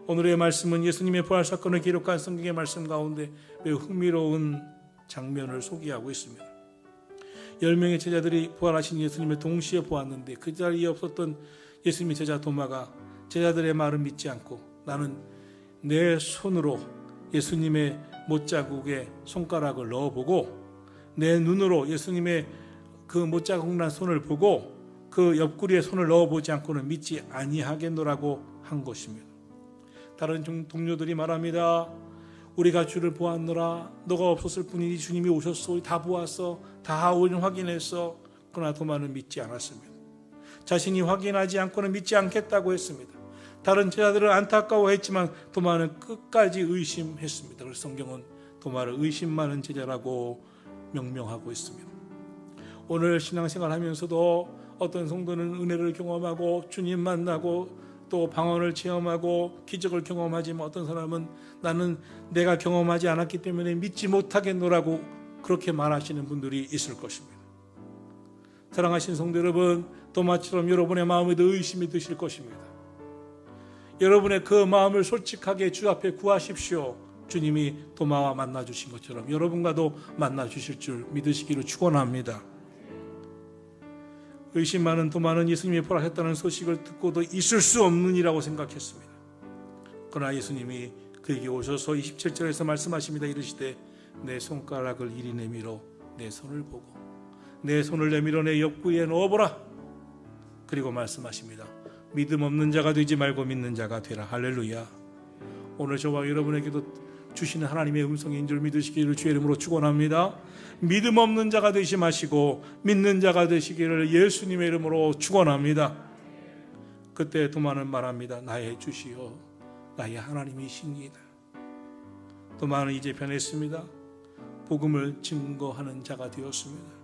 오늘의 말씀은 예수님의 부활 사건을 기록한 성경의 말씀 가운데 매우 흥미로운 장면을 소개하고 있습니다. 10명의 제자들이 부활하신 예수님을 동시에 보았는데 그 자리에 없었던 예수님의 제자 도마가 제자들의 말을 믿지 않고 나는 내 손으로 예수님의 못자국에 손가락을 넣어보고 내 눈으로 예수님의 그 못자국 난 손을 보고 그 옆구리에 손을 넣어보지 않고는 믿지 아니하겠노라고 한 것입니다. 다른 동료들이 말합니다. 우리가 주를 보았노라. 너가 없었을 뿐이니 주님이 오셨소. 다 보았어. 다 확인했어. 그러나 도마는 믿지 않았습니다. 자신이 확인하지 않고는 믿지 않겠다고 했습니다. 다른 제자들은 안타까워했지만 도마는 끝까지 의심했습니다. 그래서 성경은 도마를 의심 많은 제자라고 명명하고 있습니다. 오늘 신앙생활 하면서도 어떤 성도는 은혜를 경험하고 주님 만나고 또 방언을 체험하고 기적을 경험하지만 어떤 사람은 나는 내가 경험하지 않았기 때문에 믿지 못하겠노라고 그렇게 말하시는 분들이 있을 것입니다. 사랑하신 성도 여러분, 도마처럼 여러분의 마음에도 의심이 드실 것입니다. 여러분의 그 마음을 솔직하게 주 앞에 구하십시오. 주님이 도마와 만나주신 것처럼 여러분과도 만나주실 줄 믿으시기를 축원합니다. 의심 많은 도마는 예수님이 부활하셨다는 소식을 듣고도 있을 수 없느니라고 생각했습니다. 그러나 예수님이 그에게 오셔서 27절에서 말씀하십니다. 이르시되 내 손가락을 이리 내밀어 내 손을 보고 내 손을 내밀어 내 옆구리에 넣어보라. 그리고 말씀하십니다. 믿음 없는 자가 되지 말고 믿는 자가 되라. 할렐루야. 오늘 저와 여러분에게도 주시는 하나님의 음성인 줄 믿으시기를 주의 이름으로 축원합니다. 믿음 없는 자가 되지 마시고 믿는 자가 되시기를 예수님의 이름으로 축원합니다. 그때 도마는 말합니다. 나의 주시여 나의 하나님이시니이다. 도마는 이제 변했습니다. 복음을 증거하는 자가 되었습니다.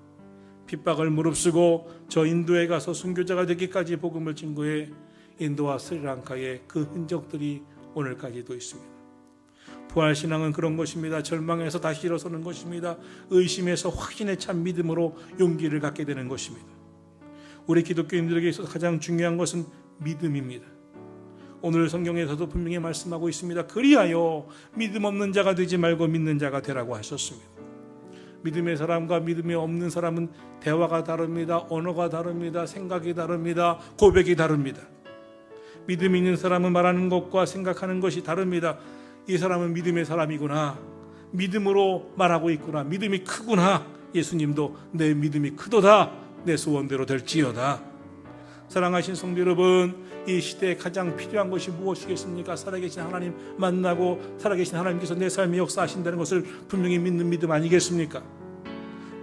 핍박을 무릅쓰고 저 인도에 가서 순교자가 되기까지 복음을 증거해 인도와 스리랑카의 그 흔적들이 오늘까지도 있습니다. 부활신앙은 그런 것입니다. 절망에서 다시 일어서는 것입니다. 의심에서 확신에 찬 믿음으로 용기를 갖게 되는 것입니다. 우리 기독교인들에게 있어서 가장 중요한 것은 믿음입니다. 오늘 성경에서도 분명히 말씀하고 있습니다. 그리하여 믿음 없는 자가 되지 말고 믿는 자가 되라고 하셨습니다. 믿음의 사람과 믿음이 없는 사람은 대화가 다릅니다. 언어가 다릅니다. 생각이 다릅니다. 고백이 다릅니다. 믿음이 있는 사람은 말하는 것과 생각하는 것이 다릅니다. 이 사람은 믿음의 사람이구나. 믿음으로 말하고 있구나. 믿음이 크구나. 예수님도 내 믿음이 크도다. 내 소원대로 될지어다. 사랑하신 성도 여러분, 이 시대에 가장 필요한 것이 무엇이겠습니까? 살아계신 하나님 만나고 살아계신 하나님께서 내 삶에 역사하신다는 것을 분명히 믿는 믿음 아니겠습니까?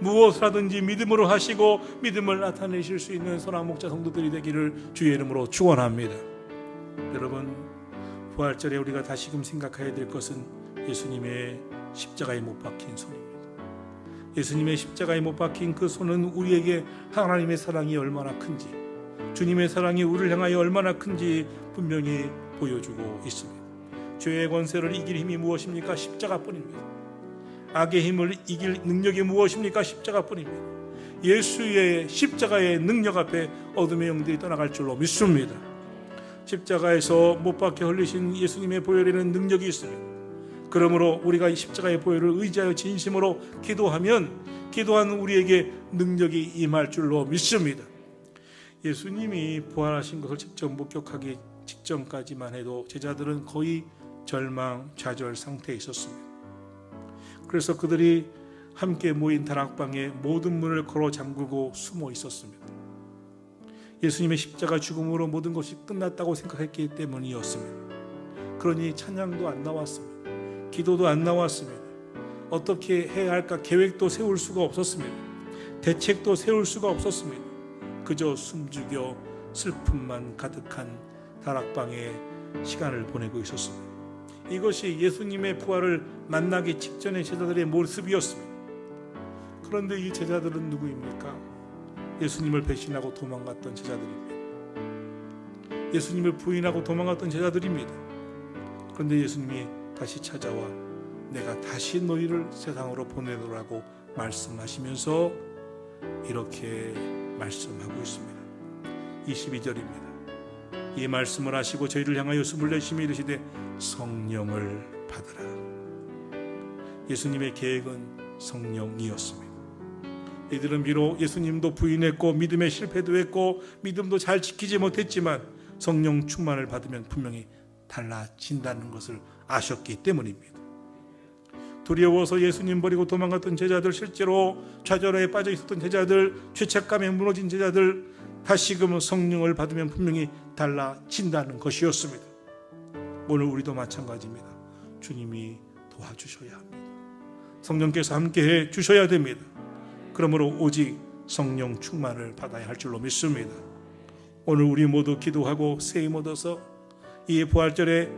무엇을 하든지 믿음으로 하시고 믿음을 나타내실 수 있는 선한 목자 성도들이 되기를 주의 이름으로 축원합니다. 여러분, 부활절에 우리가 다시금 생각해야 될 것은 예수님의 십자가에 못 박힌 손입니다. 예수님의 십자가에 못 박힌 그 손은 우리에게 하나님의 사랑이 얼마나 큰지, 주님의 사랑이 우리를 향하여 얼마나 큰지 분명히 보여주고 있습니다. 죄의 권세를 이길 힘이 무엇입니까? 십자가뿐입니다. 악의 힘을 이길 능력이 무엇입니까? 십자가뿐입니다. 예수의 십자가의 능력 앞에 어둠의 영들이 떠나갈 줄로 믿습니다. 십자가에서 못 박혀 흘리신 예수님의 보혈에는 능력이 있습니다. 그러므로 우리가 이 십자가의 보혈을 의지하여 진심으로 기도하는 우리에게 능력이 임할 줄로 믿습니다. 예수님이 부활하신 것을 직접 목격하기 직전까지만 해도 제자들은 거의 절망, 좌절 상태에 있었습니다. 그래서 그들이 함께 모인 다락방에 모든 문을 걸어 잠그고 숨어 있었습니다. 예수님의 십자가 죽음으로 모든 것이 끝났다고 생각했기 때문이었습니다. 그러니 찬양도 안 나왔습니다. 기도도 안 나왔습니다. 어떻게 해야 할까 계획도 세울 수가 없었습니다. 대책도 세울 수가 없었습니다. 그저 숨죽여 슬픔만 가득한 다락방에 시간을 보내고 있었습니다. 이것이 예수님의 부활을 만나기 직전의 제자들의 모습이었습니다. 그런데 이 제자들은 누구입니까? 예수님을 배신하고 도망갔던 제자들입니다. 예수님을 부인하고 도망갔던 제자들입니다. 그런데 예수님이 다시 찾아와 내가 다시 너희를 세상으로 보내노라고 말씀하시면서 이렇게 말씀하고 있습니다. 22절입니다. 이 말씀을 하시고 저희를 향하여 숨을 내쉬며 이르시되 성령을 받으라. 예수님의 계획은 성령이었습니다. 이들은 비록 예수님도 부인했고 믿음에 실패도 했고 믿음도 잘 지키지 못했지만 성령 충만을 받으면 분명히 달라진다는 것을 아셨기 때문입니다. 두려워서 예수님 버리고 도망갔던 제자들, 실제로 좌절에 빠져 있었던 제자들, 죄책감에 무너진 제자들, 다시금 성령을 받으면 분명히 달라진다는 것이었습니다. 오늘 우리도 마찬가지입니다. 주님이 도와주셔야 합니다. 성령께서 함께해 주셔야 됩니다. 그러므로 오직 성령 충만을 받아야 할 줄로 믿습니다. 오늘 우리 모두 기도하고 세임 얻어서 이 부활절에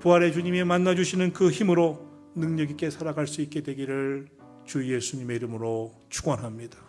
부활의 주님이 만나주시는 그 힘으로 능력 있게 살아갈 수 있게 되기를 주 예수님의 이름으로 축원합니다.